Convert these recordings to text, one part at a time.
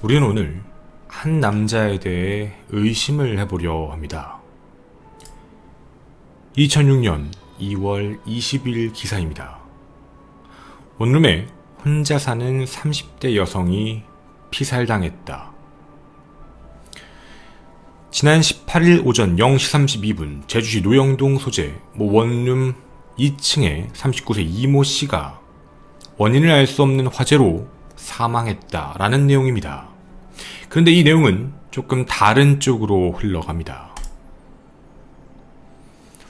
우리는 오늘 한 남자에 대해 의심을 해보려 합니다. 2006년 2월 20일 기사입니다. 원룸에 혼자 사는 30대 여성이 피살당했다. 지난 18일 오전 0시 32분 제주시 노영동 소재 원룸 2층에 39세 이모 씨가 원인을 알 수 없는 화재로 사망했다라는 내용입니다. 그런데 이 내용은 조금 다른 쪽으로 흘러갑니다.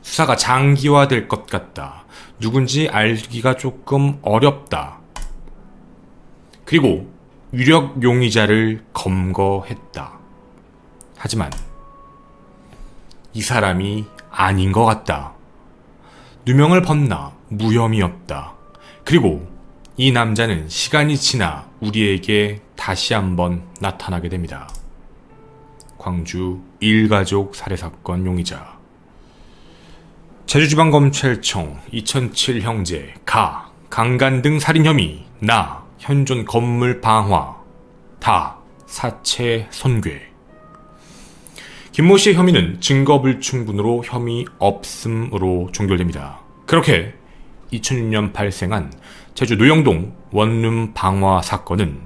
수사가 장기화될 것 같다. 누군지 알기가 조금 어렵다. 그리고 유력 용의자를 검거했다. 하지만 이 사람이 아닌 것 같다. 누명을 벗나 무혐의 없다. 그리고 이 남자는 시간이 지나 우리에게 다시 한번 나타나게 됩니다. 광주 일가족 살해사건 용의자. 제주지방검찰청 2007 형제 강간 등 살인 혐의 현존 건물 방화 사체 손괴. 김모 씨의 혐의는 증거불충분으로 혐의 없음으로 종결됩니다. 그렇게 2006년 발생한 제주 노영동 원룸 방화 사건은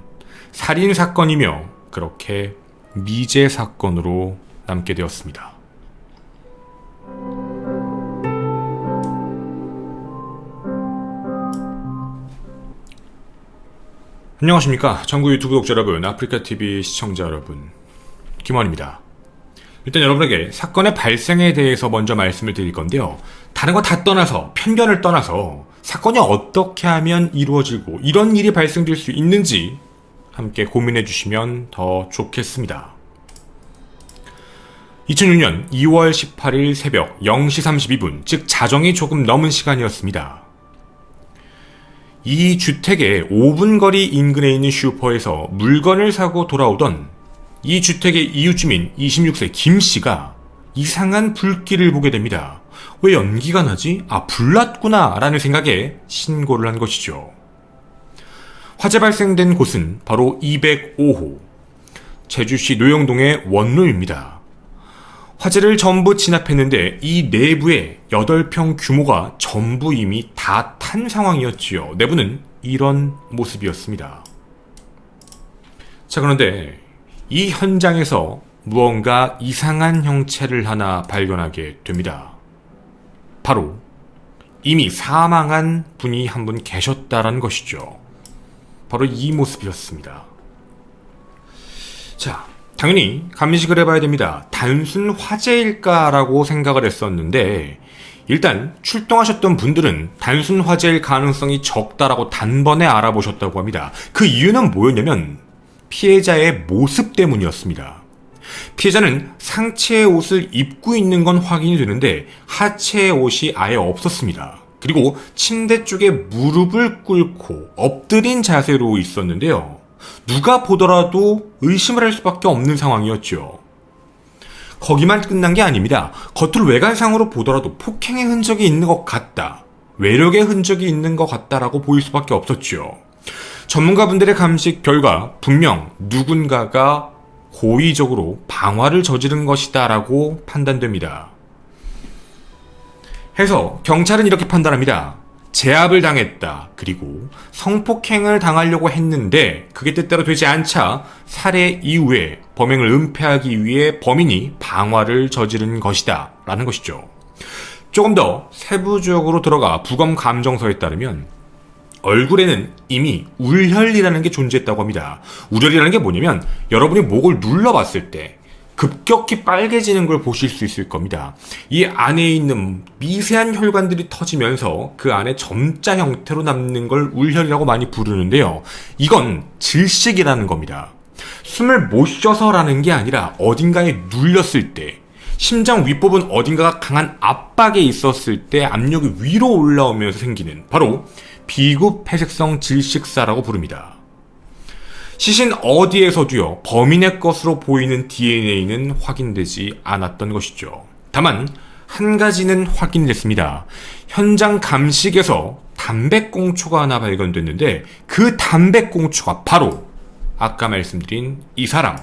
살인사건이며 그렇게 미제 사건으로 남게 되었습니다. 안녕하십니까. 전국 유튜브 독자 여러분, 아프리카TV 시청자 여러분, 김원입니다. 일단 여러분에게 사건의 발생에 대해서 먼저 말씀을 드릴 건데요. 다른 거 다 떠나서, 편견을 떠나서 사건이 어떻게 하면 이루어지고 이런 일이 발생될 수 있는지 함께 고민해 주시면 더 좋겠습니다. 2006년 2월 18일 새벽 0시 32분, 즉 자정이 조금 넘은 시간이었습니다. 이 주택의 5분 거리 인근에 있는 슈퍼에서 물건을 사고 돌아오던 이 주택의 이웃주민 26세 김씨가 이상한 불길을 보게 됩니다. 왜 연기가 나지? 불났구나 라는 생각에 신고를 한 것이죠. 화재 발생된 곳은 바로 205호 제주시 노영동의 원룸입니다. 화재를 전부 진압했는데 이 내부에 8평 규모가 전부 이미 다 탄 상황이었지요. 내부는 이런 모습이었습니다. 자, 그런데 이 현장에서 무언가 이상한 형체를 하나 발견하게 됩니다. 바로 이미 사망한 분이 한 분 계셨다라는 것이죠. 바로 이 모습이었습니다. 자, 당연히 감식을 해봐야 됩니다. 단순 화재일까라고 생각을 했었는데 일단 출동하셨던 분들은 단순 화재일 가능성이 적다라고 단번에 알아보셨다고 합니다. 그 이유는 뭐였냐면 피해자의 모습 때문이었습니다. 피해자는 상체의 옷을 입고 있는 건 확인이 되는데 하체의 옷이 아예 없었습니다. 그리고 침대 쪽에 무릎을 꿇고 엎드린 자세로 있었는데요. 누가 보더라도 의심을 할 수밖에 없는 상황이었죠. 거기만 끝난 게 아닙니다. 겉으로 외관상으로 보더라도 폭행의 흔적이 있는 것 같다, 외력의 흔적이 있는 것 같다라고 보일 수밖에 없었죠. 전문가분들의 감식 결과 분명 누군가가 고의적으로 방화를 저지른 것이다 라고 판단됩니다. 해서 경찰은 이렇게 판단합니다. 제압을 당했다. 그리고 성폭행을 당하려고 했는데 그게 뜻대로 되지 않자 살해 이후에 범행을 은폐하기 위해 범인이 방화를 저지른 것이다 라는 것이죠. 조금 더 세부적으로 들어가 부검 감정서에 따르면 얼굴에는 이미 울혈이라는 게 존재했다고 합니다. 울혈이라는 게 뭐냐면 여러분이 목을 눌러봤을 때 급격히 빨개지는 걸 보실 수 있을 겁니다. 이 안에 있는 미세한 혈관들이 터지면서 그 안에 점자 형태로 남는 걸 울혈이라고 많이 부르는데요. 이건 질식이라는 겁니다. 숨을 못 쉬어서라는 게 아니라 어딘가에 눌렸을 때, 심장 윗부분 어딘가가 강한 압박에 있었을 때 압력이 위로 올라오면서 생기는 바로 비급 폐색성 질식사라고 부릅니다. 시신 어디에서도요, 범인의 것으로 보이는 DNA는 확인되지 않았던 것이죠. 다만 한 가지는 확인됐습니다. 현장 감식에서 담배꽁초가 하나 발견됐는데 그 담배꽁초가 바로 아까 말씀드린 이 사람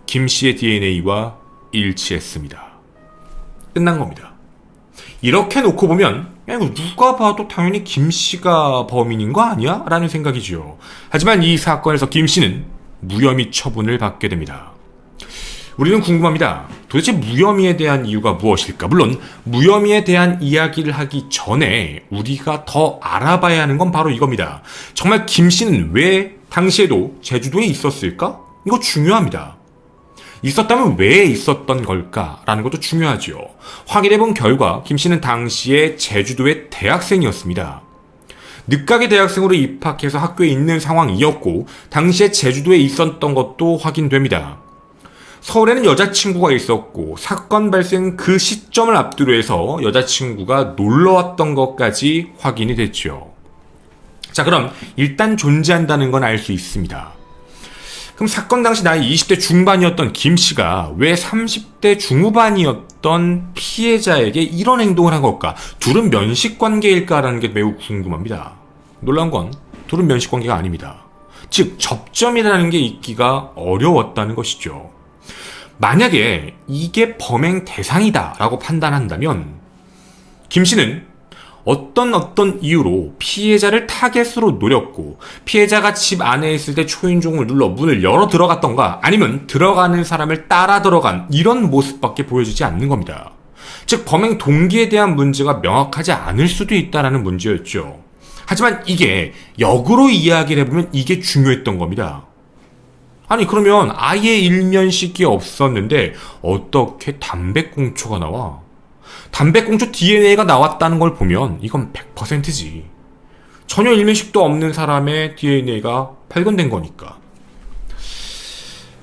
김 씨의 DNA와 일치했습니다. 끝난 겁니다. 이렇게 놓고 보면 야, 이거 누가 봐도 당연히 김 씨가 범인인 거 아니야? 라는 생각이죠. 하지만 이 사건에서 김 씨는 무혐의 처분을 받게 됩니다. 우리는 궁금합니다. 도대체 무혐의에 대한 이유가 무엇일까? 물론 무혐의에 대한 이야기를 하기 전에 우리가 더 알아봐야 하는 건 바로 이겁니다. 정말 김 씨는 왜 당시에도 제주도에 있었을까? 이거 중요합니다. 있었다면 왜 있었던 걸까라는 것도 중요하죠. 확인해본 결과 김 씨는 당시에 제주도의 대학생이었습니다. 늦가게 대학생으로 입학해서 학교에 있는 상황이었고 당시에 제주도에 있었던 것도 확인됩니다. 서울에는 여자친구가 있었고 사건 발생 그 시점을 앞두로 해서 여자친구가 놀러왔던 것까지 확인이 됐죠. 자, 그럼 일단 존재한다는 건 알 수 있습니다. 그럼 사건 당시 나이 20대 중반이었던 김 씨가 왜 30대 중후반이었던 피해자에게 이런 행동을 한 걸까? 둘은 면식관계일까라는 게 매우 궁금합니다. 놀라운 건 둘은 면식관계가 아닙니다. 즉 접점이라는 게 있기가 어려웠다는 것이죠. 만약에 이게 범행 대상이다 라고 판단한다면 김 씨는 어떤 이유로 피해자를 타겟으로 노렸고 피해자가 집 안에 있을 때 초인종을 눌러 문을 열어 들어갔던가 아니면 들어가는 사람을 따라 들어간 이런 모습밖에 보여지지 않는 겁니다. 즉 범행 동기에 대한 문제가 명확하지 않을 수도 있다는 문제였죠. 하지만 이게 역으로 이야기를 해보면 이게 중요했던 겁니다. 아니 그러면 아예 일면식이 없었는데 어떻게 담배꽁초가 나와? 담배꽁초 DNA가 나왔다는 걸 보면 이건 100%지. 전혀 일면식도 없는 사람의 DNA가 발견된 거니까.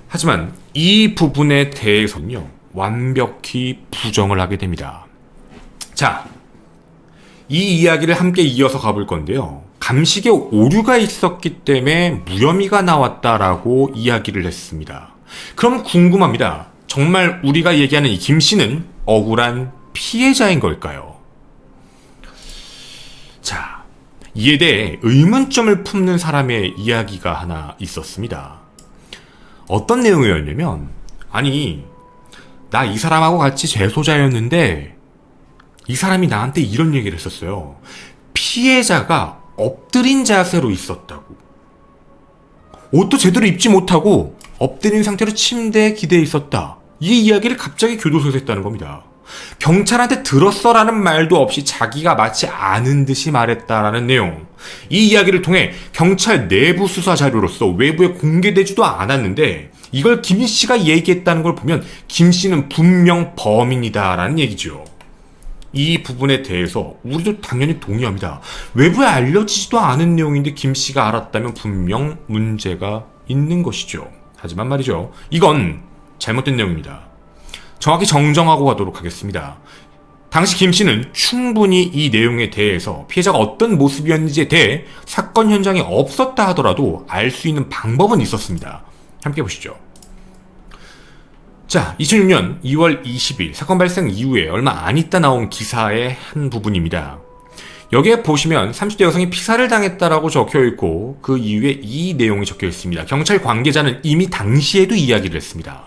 하지만 이 부분에 대해서는요, 완벽히 부정을 하게 됩니다. 자, 이 이야기를 함께 이어서 가볼 건데요. 감식에 오류가 있었기 때문에 무혐의가 나왔다라고 이야기를 했습니다. 그럼 궁금합니다. 정말 우리가 얘기하는 이 김 씨는 억울한 피해자인 걸까요? 자, 이에 대해 의문점을 품는 사람의 이야기가 하나 있었습니다. 어떤 내용이었냐면, 아니, 나 이 사람하고 같이 재소자였는데 이 사람이 나한테 이런 얘기를 했었어요. 피해자가 엎드린 자세로 있었다고. 옷도 제대로 입지 못하고 엎드린 상태로 침대에 기대어 있었다. 이 이야기를 갑자기 교도소에서 했다는 겁니다. 경찰한테 들었어라는 말도 없이 자기가 마치 아는 듯이 말했다라는 내용. 이 이야기를 통해 경찰 내부 수사 자료로서 외부에 공개되지도 않았는데 이걸 김 씨가 얘기했다는 걸 보면 김 씨는 분명 범인이다라는 얘기죠. 이 부분에 대해서 우리도 당연히 동의합니다. 외부에 알려지지도 않은 내용인데 김 씨가 알았다면 분명 문제가 있는 것이죠. 하지만 말이죠. 이건 잘못된 내용입니다. 정확히 정정하고 가도록 하겠습니다. 당시 김 씨는 충분히 이 내용에 대해서 피해자가 어떤 모습이었는지에 대해 사건 현장에 없었다 하더라도 알 수 있는 방법은 있었습니다. 함께 보시죠. 자, 2006년 2월 20일 사건 발생 이후에 얼마 안 있다 나온 기사의 한 부분입니다. 여기에 보시면 30대 여성이 피살을 당했다라고 적혀있고 그 이후에 이 내용이 적혀있습니다. 경찰 관계자는 이미 당시에도 이야기를 했습니다.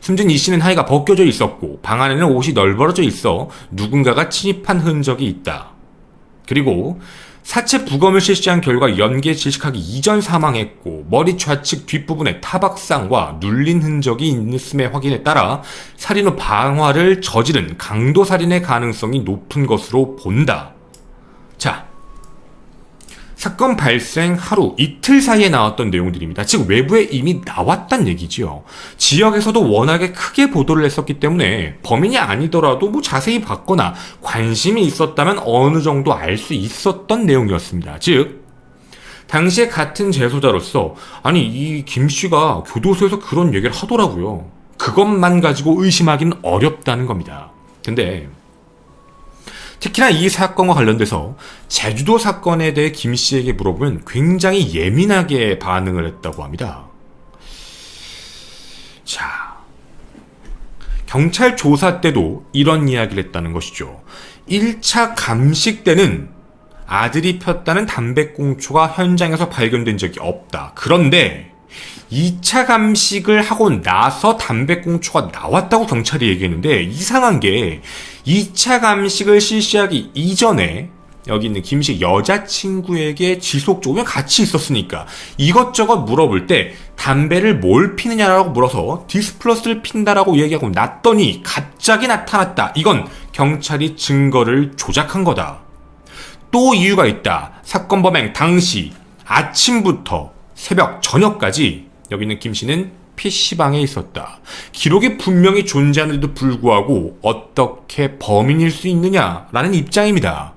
숨진 이 씨는 하의가 벗겨져 있었고 방 안에는 옷이 널브러져 있어 누군가가 침입한 흔적이 있다. 그리고 사체 부검을 실시한 결과 연계 질식하기 이전 사망했고 머리 좌측 뒷부분에 타박상과 눌린 흔적이 있음의 확인에 따라 살인 후 방화를 저지른 강도살인의 가능성이 높은 것으로 본다. 자, 사건 발생 하루 이틀 사이에 나왔던 내용들입니다. 즉 외부에 이미 나왔단 얘기지요. 지역에서도 워낙에 크게 보도를 했었기 때문에 범인이 아니더라도 뭐 자세히 봤거나 관심이 있었다면 어느 정도 알 수 있었던 내용이었습니다. 즉 당시에 같은 재소자로서 아니 이 김 씨가 교도소에서 그런 얘기를 하더라고요. 그것만 가지고 의심하기는 어렵다는 겁니다. 근데 특히나 이 사건과 관련돼서 제주도 사건에 대해 김 씨에게 물어보면 굉장히 예민하게 반응을 했다고 합니다. 자, 경찰 조사 때도 이런 이야기를 했다는 것이죠. 1차 감식 때는 아들이 폈다는 담배꽁초가 현장에서 발견된 적이 없다. 그런데 2차 감식을 하고 나서 담배꽁초가 나왔다고 경찰이 얘기했는데, 이상한 게 2차 감식을 실시하기 이전에 여기 있는 김씨 여자친구에게 지속적으로 같이 있었으니까 이것저것 물어볼 때 담배를 뭘 피느냐라고 물어서 디스플러스를 핀다라고 얘기하고 났더니 갑자기 나타났다. 이건 경찰이 증거를 조작한 거다. 또 이유가 있다. 사건 범행 당시 아침부터 새벽 저녁까지 여기 있는 김씨는 PC방에 있었다. 기록이 분명히 존재하는데도 불구하고 어떻게 범인일 수 있느냐라는 입장입니다.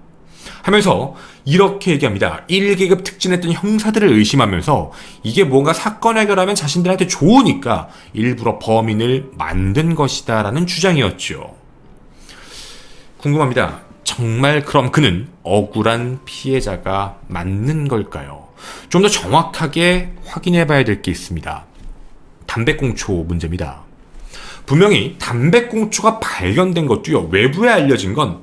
하면서 이렇게 얘기합니다. 1계급 특진했던 형사들을 의심하면서 이게 뭔가 사건 해결하면 자신들한테 좋으니까 일부러 범인을 만든 것이다 라는 주장이었죠. 궁금합니다. 정말 그럼 그는 억울한 피해자가 맞는 걸까요? 좀 더 정확하게 확인해 봐야 될 게 있습니다. 담배꽁초 문제입니다. 분명히 담배꽁초가 발견된 것도요, 외부에 알려진 건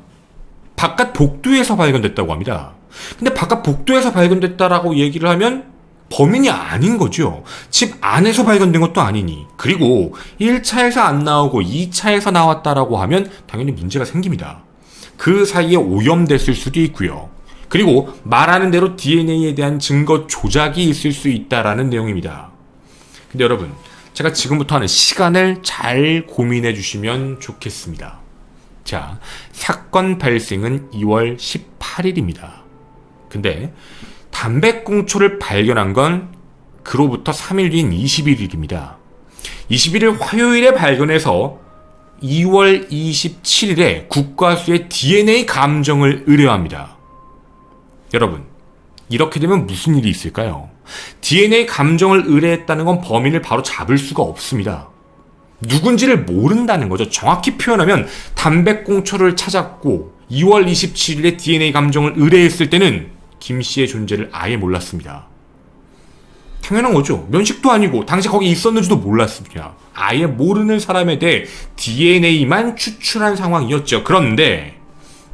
바깥 복도에서 발견됐다고 합니다. 근데 바깥 복도에서 발견됐다라고 얘기를 하면 범인이 아닌 거죠. 집 안에서 발견된 것도 아니니. 그리고 1차에서 안 나오고 2차에서 나왔다라고 하면 당연히 문제가 생깁니다. 그 사이에 오염됐을 수도 있고요. 그리고 말하는 대로 DNA에 대한 증거 조작이 있을 수 있다라는 내용입니다. 근데 여러분, 제가 지금부터 하는 시간을 잘 고민해 주시면 좋겠습니다. 자, 사건 발생은 2월 18일입니다. 근데 담배꽁초를 발견한 건 그로부터 3일 뒤인 21일입니다. 21일 화요일에 발견해서 2월 27일에 국과수에 DNA 감정을 의뢰합니다. 여러분, 이렇게 되면 무슨 일이 있을까요? DNA 감정을 의뢰했다는 건 범인을 바로 잡을 수가 없습니다. 누군지를 모른다는 거죠. 정확히 표현하면 담배꽁초를 찾았고 2월 27일에 DNA 감정을 의뢰했을 때는 김 씨의 존재를 아예 몰랐습니다. 당연한 거죠. 면식도 아니고 당시 거기 있었는지도 몰랐습니다. 아예 모르는 사람에 대해 DNA만 추출한 상황이었죠. 그런데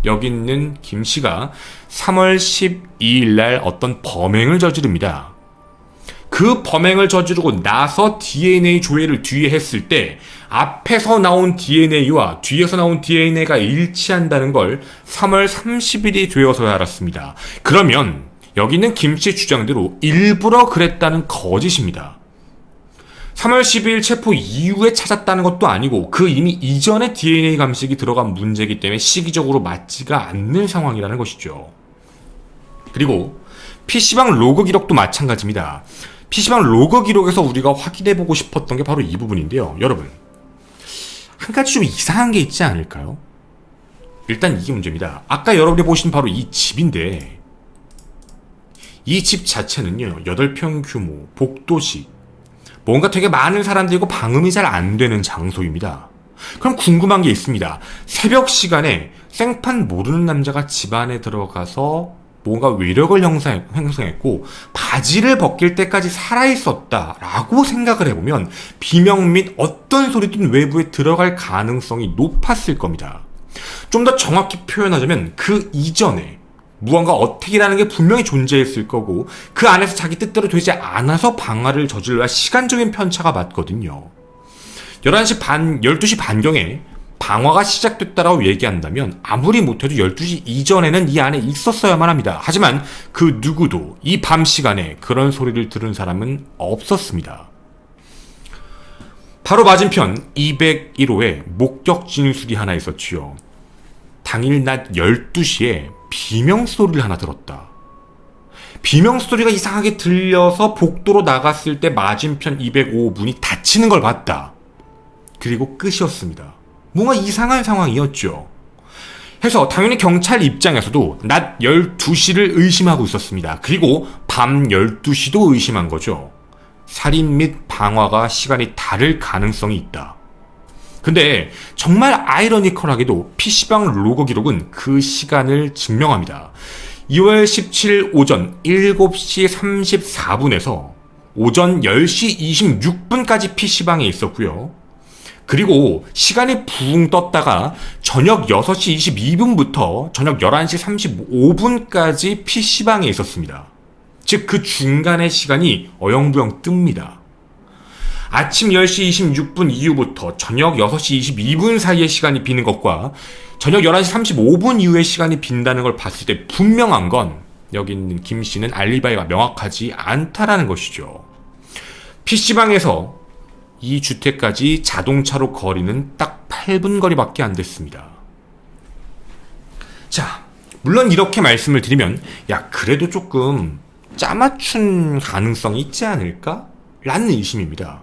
여기 있는 김 씨가 3월 12일 날 어떤 범행을 저지릅니다. 그 범행을 저지르고 나서 DNA 조회를 뒤에 했을 때 앞에서 나온 DNA와 뒤에서 나온 DNA가 일치한다는 걸 3월 30일이 되어서야 알았습니다. 그러면 여기 있는 김씨 주장대로 일부러 그랬다는 거짓입니다. 3월 12일 체포 이후에 찾았다는 것도 아니고 그 이미 이전에 DNA 감식이 들어간 문제이기 때문에 시기적으로 맞지가 않는 상황이라는 것이죠. 그리고 PC방 로그 기록도 마찬가지입니다. PC방 로그 기록에서 우리가 확인해보고 싶었던 게 바로 이 부분인데요. 여러분, 한 가지 좀 이상한 게 있지 않을까요? 일단 이게 문제입니다. 아까 여러분이 보신 바로 이 집인데 이 집 자체는요, 8평 규모, 복도식, 뭔가 되게 많은 사람들이고 방음이 잘 안 되는 장소입니다. 그럼 궁금한 게 있습니다. 새벽 시간에 생판 모르는 남자가 집 안에 들어가서 뭔가 위력을 형성했고 바지를 벗길 때까지 살아있었다라고 생각을 해보면 비명 및 어떤 소리든 외부에 들어갈 가능성이 높았을 겁니다. 좀 더 정확히 표현하자면 그 이전에 무언가 어택이라는 게 분명히 존재했을 거고 그 안에서 자기 뜻대로 되지 않아서 방화를 저질러야 시간적인 편차가 맞거든요. 11시 반, 12시 반경에 방화가 시작됐다라고 얘기한다면 아무리 못해도 12시 이전에는 이 안에 있었어야만 합니다. 하지만 그 누구도 이 밤 시간에 그런 소리를 들은 사람은 없었습니다. 바로 맞은편 201호에 목격 진술이 하나 있었지요. 당일 낮 12시에 비명소리를 하나 들었다. 비명소리가 이상하게 들려서 복도로 나갔을 때 맞은편 205호 문이 닫히는 걸 봤다. 그리고 끝이었습니다. 뭔가 이상한 상황이었죠. 해서 당연히 경찰 입장에서도 낮 12시를 의심하고 있었습니다. 그리고 밤 12시도 의심한 거죠. 살인 및 방화가 시간이 다를 가능성이 있다. 근데 정말 아이러니컬하게도 PC방 로그 기록은 그 시간을 증명합니다. 2월 17일 오전 7시 34분에서 오전 10시 26분까지 PC방에 있었고요. 그리고 시간이 붕 떴다가 저녁 6시 22분부터 저녁 11시 35분까지 PC방에 있었습니다. 즉 그 중간의 시간이 어영부영 뜹니다. 아침 10시 26분 이후부터 저녁 6시 22분 사이의 시간이 비는 것과 저녁 11시 35분 이후의 시간이 빈다는 걸 봤을 때 분명한 건 여기 있는 김 씨는 알리바이가 명확하지 않다라는 것이죠. PC방에서 이 주택까지 자동차로 거리는 딱 8분 거리밖에 안 됐습니다. 자, 물론 이렇게 말씀을 드리면 야, 그래도 조금 짜맞춘 가능성이 있지 않을까? 라는 의심입니다.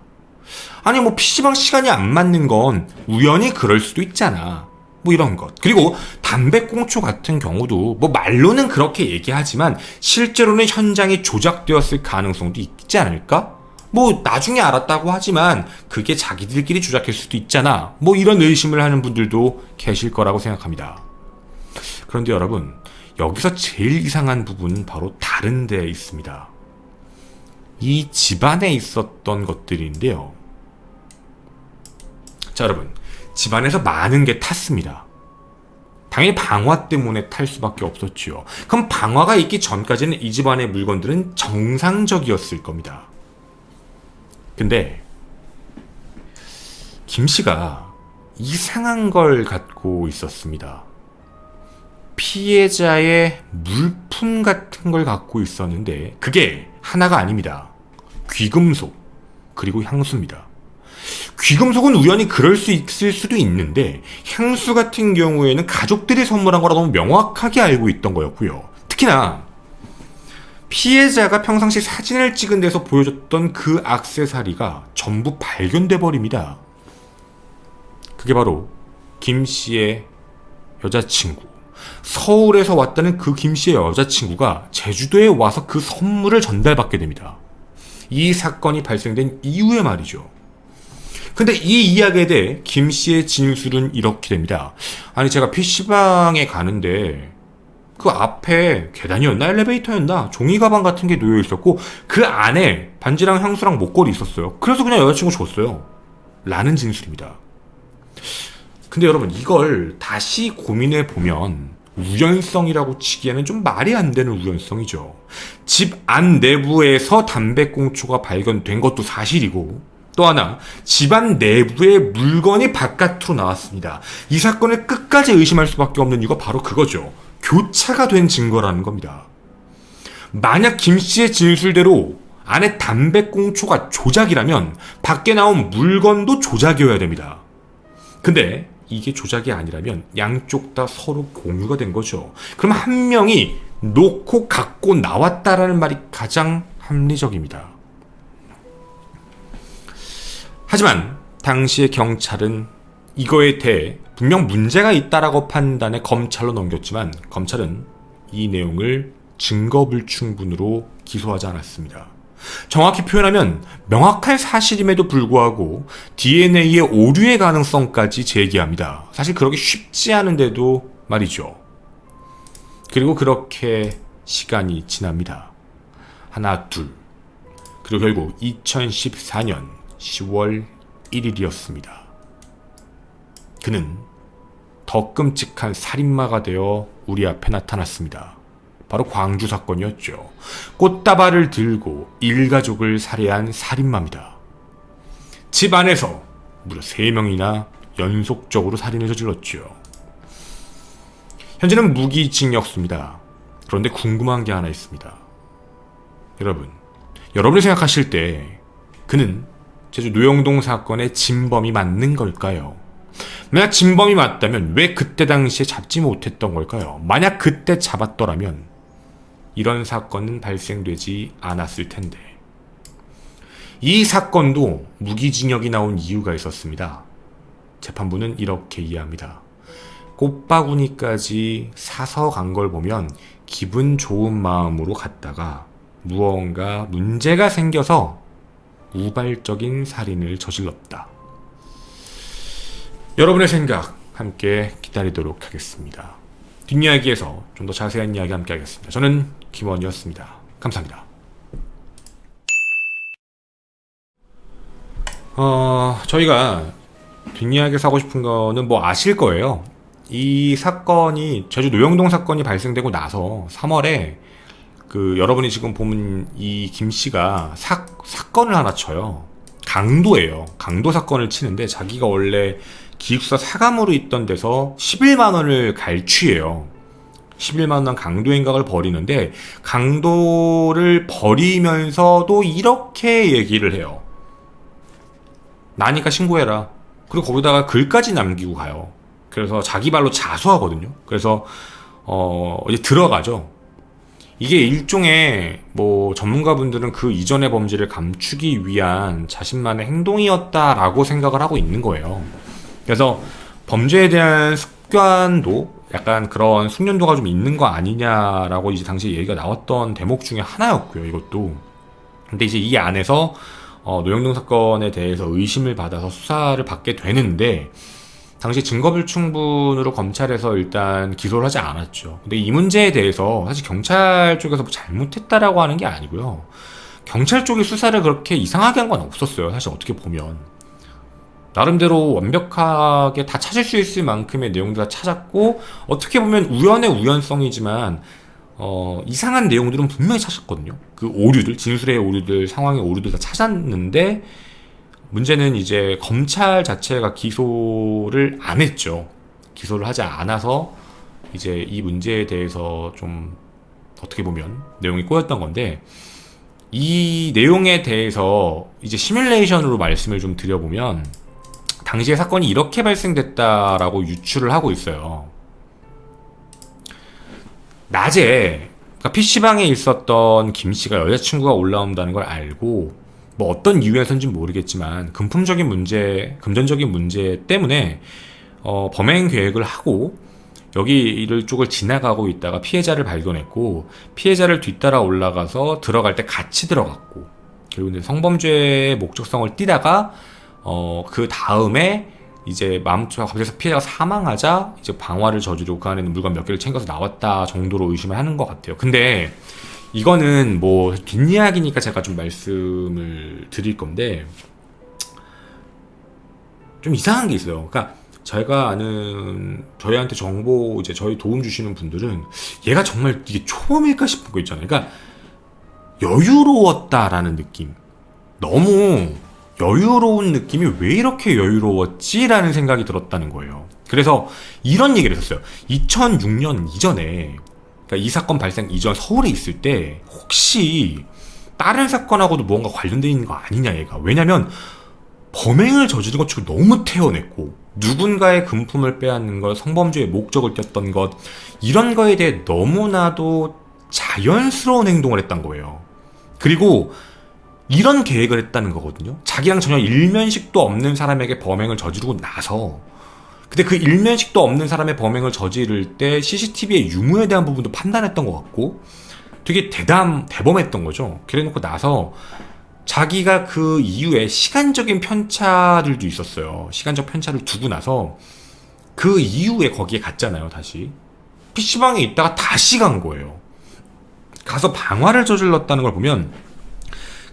아니 뭐 PC방 시간이 안 맞는 건 우연히 그럴 수도 있잖아. 뭐 이런 것. 그리고 담배꽁초 같은 경우도 뭐 말로는 그렇게 얘기하지만 실제로는 현장이 조작되었을 가능성도 있지 않을까? 뭐 나중에 알았다고 하지만 그게 자기들끼리 조작할 수도 있잖아. 뭐 이런 의심을 하는 분들도 계실 거라고 생각합니다. 그런데 여러분, 여기서 제일 이상한 부분은 바로 다른 데에 있습니다. 이 집안에 있었던 것들인데요. 자, 여러분, 집안에서 많은 게 탔습니다. 당연히 방화 때문에 탈 수밖에 없었죠. 그럼 방화가 있기 전까지는 이 집안의 물건들은 정상적이었을 겁니다. 근데 김 씨가 이상한 걸 갖고 있었습니다. 피해자의 물품 같은 걸 갖고 있었는데 그게 하나가 아닙니다. 귀금속 그리고 향수입니다. 귀금속은 우연히 그럴 수 있을 수도 있는데 향수 같은 경우에는 가족들이 선물한 거라 너무 명확하게 알고 있던 거였고요. 특히나 피해자가 평상시 사진을 찍은 데서 보여줬던 그 액세서리가 전부 발견돼 버립니다. 그게 바로 김 씨의 여자친구, 서울에서 왔다는 그 김 씨의 여자친구가 제주도에 와서 그 선물을 전달받게 됩니다. 이 사건이 발생된 이후에 말이죠. 근데 이 이야기에 대해 김 씨의 진술은 이렇게 됩니다. 아니 제가 PC방에 가는데 그 앞에 계단이었나 엘리베이터였나 종이 가방 같은 게 놓여 있었고 그 안에 반지랑 향수랑 목걸이 있었어요. 그래서 그냥 여자친구 줬어요. 라는 진술입니다. 근데 여러분 이걸 다시 고민해 보면 우연성이라고 치기에는 좀 말이 안 되는 우연성이죠. 집 안 내부에서 담배꽁초가 발견된 것도 사실이고 또 하나 집안 내부의 물건이 바깥으로 나왔습니다. 이 사건을 끝까지 의심할 수밖에 없는 이유가 바로 그거죠. 교차가 된 증거라는 겁니다. 만약 김 씨의 진술대로 안에 담배꽁초가 조작이라면 밖에 나온 물건도 조작이어야 됩니다. 근데 이게 조작이 아니라면 양쪽 다 서로 공유가 된 거죠. 그럼 한 명이 놓고 갖고 나왔다라는 말이 가장 합리적입니다. 하지만 당시의 경찰은 이거에 대해 분명 문제가 있다라고 판단해 검찰로 넘겼지만 검찰은 이 내용을 증거불충분으로 기소하지 않았습니다. 정확히 표현하면 명확한 사실임에도 불구하고 DNA의 오류의 가능성까지 제기합니다. 사실 그러기 쉽지 않은데도 말이죠. 그리고 그렇게 시간이 지납니다. 하나, 둘. 그리고 결국 2014년 10월 1일이었습니다. 그는 더 끔찍한 살인마가 되어 우리 앞에 나타났습니다. 바로 광주 사건이었죠. 꽃다발을 들고 일가족을 살해한 살인마입니다. 집 안에서 무려 3명이나 연속적으로 살인을 저질렀죠. 현재는 무기징역수입니다. 그런데 궁금한 게 하나 있습니다. 여러분이 생각하실 때 그는 제주 노영동 사건의 진범이 맞는 걸까요? 만약 진범이 맞다면 왜 그때 당시에 잡지 못했던 걸까요? 만약 그때 잡았더라면 이런 사건은 발생되지 않았을 텐데. 이 사건도 무기징역이 나온 이유가 있었습니다. 재판부는 이렇게 이해합니다. 꽃바구니까지 사서 간 걸 보면 기분 좋은 마음으로 갔다가 무언가 문제가 생겨서 우발적인 살인을 저질렀다. 여러분의 생각 함께 기다리도록 하겠습니다. 뒷이야기에서 좀 더 자세한 이야기 함께 하겠습니다. 저는 김원이었습니다. 감사합니다. 저희가 뒷이야기 하고 싶은 거는 뭐 아실 거예요. 이 사건이 제주 노영동 사건이 발생되고 나서 3월에 그 여러분이 지금 보면 이 김 씨가 사건을 하나 쳐요. 강도예요. 강도 사건을 치는데 자기가 원래 기숙사 사감으로 있던 데서 11만 원을 갈취해요. 11만 원 강도 행각을 벌이는데 강도를 벌이면서도 이렇게 얘기를 해요. 나니까 신고해라. 그리고 거기다가 글까지 남기고 가요. 그래서 자기 발로 자수하거든요. 그래서 이제 들어가죠. 이게 일종의 뭐 전문가분들은 그 이전의 범죄를 감추기 위한 자신만의 행동이었다라고 생각을 하고 있는 거예요. 그래서 범죄에 대한 습관도 약간 그런 숙련도가 좀 있는 거 아니냐라고 이제 당시 얘기가 나왔던 대목 중에 하나였고요. 이것도. 근데 이제 이 안에서 노영동 사건에 대해서 의심을 받아서 수사를 받게 되는데 당시 증거불충분으로 검찰에서 일단 기소를 하지 않았죠. 근데 이 문제에 대해서 사실 경찰 쪽에서 뭐 잘못했다라고 하는 게 아니고요. 경찰 쪽이 수사를 그렇게 이상하게 한 건 없었어요. 사실 어떻게 보면. 나름대로 완벽하게 다 찾을 수 있을 만큼의 내용들 다 찾았고 어떻게 보면 우연의 우연성이지만 이상한 내용들은 분명히 찾았거든요. 그 오류들, 진술의 오류들, 상황의 오류들 다 찾았는데 문제는 이제 검찰 자체가 기소를 안 했죠. 기소를 하지 않아서 이제 이 문제에 대해서 좀 어떻게 보면 내용이 꼬였던 건데 이 내용에 대해서 이제 시뮬레이션으로 말씀을 좀 드려보면 당시에 사건이 이렇게 발생됐다라고 유추를 하고 있어요. 낮에 그러니까 PC방에 있었던 김씨가 여자친구가 올라온다는 걸 알고 뭐 어떤 이유에서인지 모르겠지만 금전적인 문제 때문에 범행 계획을 하고 여기를 쪽을 지나가고 있다가 피해자를 발견했고 피해자를 뒤따라 올라가서 들어갈 때 같이 들어갔고 그리고 이제 성범죄의 목적성을 띠다가 그 다음에 이제 마음처럼 갑자기 피해자가 사망하자 이제 방화를 저지르고 그 안에 있는 물건 몇 개를 챙겨서 나왔다 정도로 의심을 하는 것 같아요. 근데 이거는 뭐 뒷이야기니까 제가 좀 말씀을 드릴 건데 좀 이상한 게 있어요. 그러니까 제가 아는 저희한테 정보 이제 저희 도움 주시는 분들은 얘가 정말 이게 초범일까 싶은 거 있잖아요. 그러니까 여유로웠다라는 느낌. 너무 여유로운 느낌이 왜 이렇게 여유로웠지? 라는 생각이 들었다는 거예요. 그래서 이런 얘기를 했었어요. 2006년 이전에 그러니까 이 사건 발생 이전 서울에 있을 때 혹시 다른 사건하고도 뭔가 관련되어 있는 거 아니냐 얘가. 왜냐면 범행을 저지른 것 치고 너무 태어냈고 누군가의 금품을 빼앗는 것, 성범죄의 목적을 띄었던 것 이런 거에 대해 너무나도 자연스러운 행동을 했던 거예요. 그리고 이런 계획을 했다는 거거든요. 자기랑 전혀 일면식도 없는 사람에게 범행을 저지르고 나서 근데 그 일면식도 없는 사람의 범행을 저지를 때 CCTV의 유무에 대한 부분도 판단했던 것 같고 되게 대범했던 거죠. 그래놓고 나서 자기가 그 이후에 시간적인 편차들도 있었어요. 시간적 편차를 두고 나서 그 이후에 거기에 갔잖아요. 다시 PC방에 있다가 다시 간 거예요. 가서 방화를 저질렀다는 걸 보면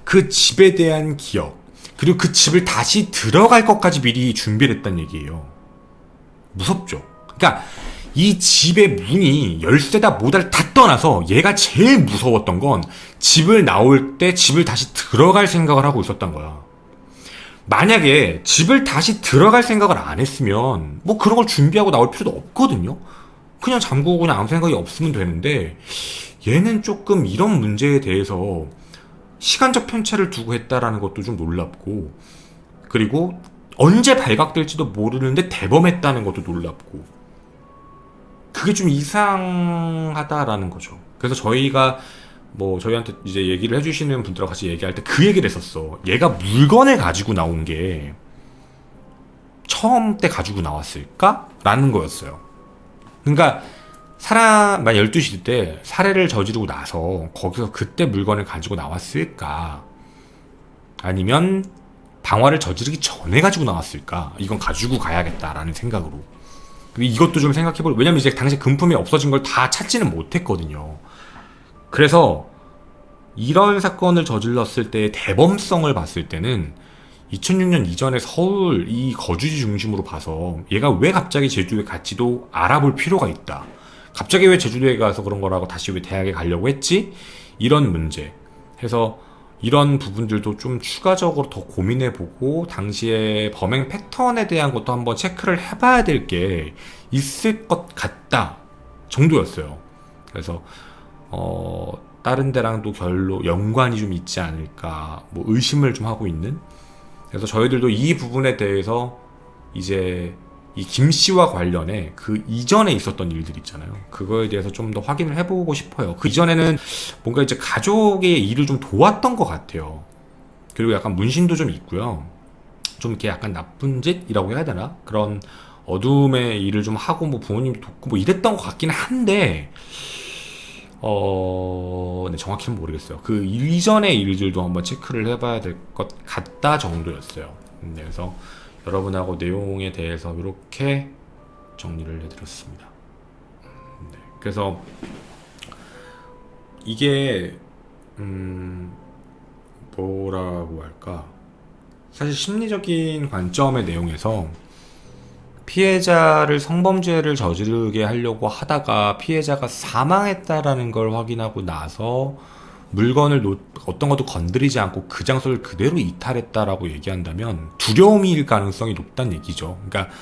그 집에 대한 기억 그리고 그 집을 다시 들어갈 것까지 미리 준비를 했다는 얘기예요. 무섭죠. 그러니까 이 집의 문이 열쇠다 뭐다를 다 떠나서 얘가 제일 무서웠던 건 집을 나올 때 집을 다시 들어갈 생각을 하고 있었던 거야. 만약에 집을 다시 들어갈 생각을 안 했으면 뭐 그런 걸 준비하고 나올 필요도 없거든요. 그냥 잠그고 그냥 아무 생각이 없으면 되는데 얘는 조금 이런 문제에 대해서 시간적 편차를 두고 했다라는 것도 좀 놀랍고 그리고 언제 발각될지도 모르는데 대범했다는 것도 놀랍고 그게 좀 이상하다라는 거죠. 그래서 저희가 뭐 저희한테 이제 얘기를 해주시는 분들하고 같이 얘기할 때 그 얘기를 했었어. 얘가 물건을 가지고 나온 게 처음 때 가지고 나왔을까? 라는 거였어요. 그러니까 만 12시 때 살해를 저지르고 나서 거기서 그때 물건을 가지고 나왔을까? 아니면 방화를 저지르기 전에 가지고 나왔을까? 이건 가지고 가야겠다라는 생각으로. 이것도 좀 생각해볼, 왜냐면 이제 당시 금품이 없어진 걸 다 찾지는 못했거든요. 그래서 이런 사건을 저질렀을 때의 대범성을 봤을 때는 2006년 이전에 서울 이 거주지 중심으로 봐서 얘가 왜 갑자기 제주도에 갈지도 알아볼 필요가 있다. 갑자기 왜 제주도에 가서 그런 거라고 다시 왜 대학에 가려고 했지? 이런 문제 해서 이런 부분들도 좀 추가적으로 더 고민해보고 당시에 범행 패턴에 대한 것도 한번 체크를 해봐야 될 게 있을 것 같다 정도였어요. 그래서 다른 데랑도 별로 연관이 좀 있지 않을까 뭐 의심을 좀 하고 있는. 그래서 저희들도 이 부분에 대해서 이제 이 김 씨와 관련해 그 이전에 있었던 일들 있잖아요. 그거에 대해서 좀 더 확인을 해보고 싶어요. 그 이전에는 뭔가 이제 가족의 일을 좀 도왔던 것 같아요. 그리고 약간 문신도 좀 있고요. 좀 이렇게 약간 나쁜 짓이라고 해야 되나? 그런 어둠의 일을 좀 하고 뭐 부모님 돕고 뭐 이랬던 것 같긴 한데 네, 정확히는 모르겠어요. 그 이전의 일들도 한번 체크를 해봐야 될 것 같다 정도였어요. 그래서 여러분하고 내용에 대해서 이렇게 정리를 해드렸습니다. 네, 그래서 이게 뭐라고 할까? 사실 심리적인 관점의 내용에서 피해자를 성범죄를 저지르게 하려고 하다가 피해자가 사망했다라는 걸 확인하고 나서 물건을 어떤 것도 건드리지 않고 그 장소를 그대로 이탈했다라고 얘기한다면 두려움일 가능성이 높다는 얘기죠. 그러니까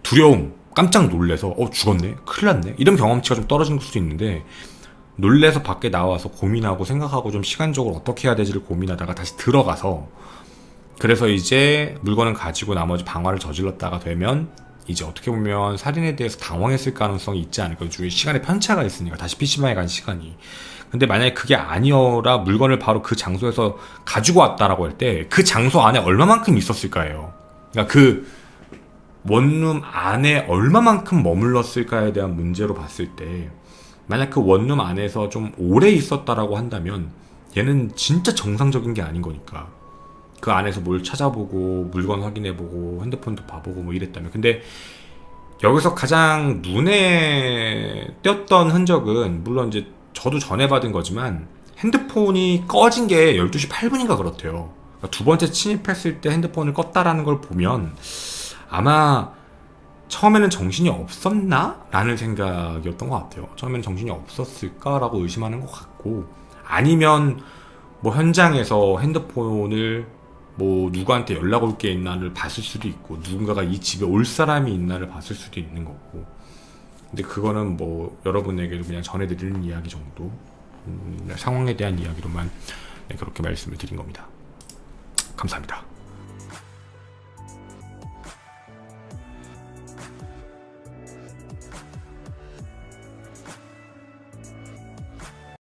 두려움, 깜짝 놀래서 죽었네? 큰일 났네? 이런 경험치가 좀 떨어진 수도 있는데 놀래서 밖에 나와서 고민하고 생각하고 좀 시간적으로 어떻게 해야 되지를 고민하다가 다시 들어가서 그래서 이제 물건을 가지고 나머지 방화를 저질렀다가 되면 이제 어떻게 보면 살인에 대해서 당황했을 가능성이 있지 않을까. 주위에 시간의 편차가 있으니까 다시 PC방에 간 시간이. 근데 만약에 그게 아니어라 물건을 바로 그 장소에서 가지고 왔다라고 할 때 그 장소 안에 얼마만큼 있었을까요? 그러니까 그 원룸 안에 얼마만큼 머물렀을까에 대한 문제로 봤을 때 만약 그 원룸 안에서 좀 오래 있었다라고 한다면 얘는 진짜 정상적인 게 아닌 거니까 그 안에서 뭘 찾아보고 물건 확인해보고 핸드폰도 봐보고 뭐 이랬다면. 근데 여기서 가장 눈에 띄었던 흔적은 물론 이제 저도 전해 받은 거지만 핸드폰이 꺼진 게 12시 8분인가 그렇대요. 그러니까 두 번째 침입했을 때 핸드폰을 껐다라는 걸 보면 아마 처음에는 정신이 없었나? 라는 생각이었던 것 같아요. 처음에는 정신이 없었을까라고 의심하는 것 같고 아니면 뭐 현장에서 핸드폰을 뭐 누구한테 연락 올 게 있나를 봤을 수도 있고 누군가가 이 집에 올 사람이 있나를 봤을 수도 있는 거고. 근데 그거는 뭐 여러분에게도 그냥 전해드리는 이야기 정도 상황에 대한 이야기로만 그렇게 말씀을 드린 겁니다. 감사합니다.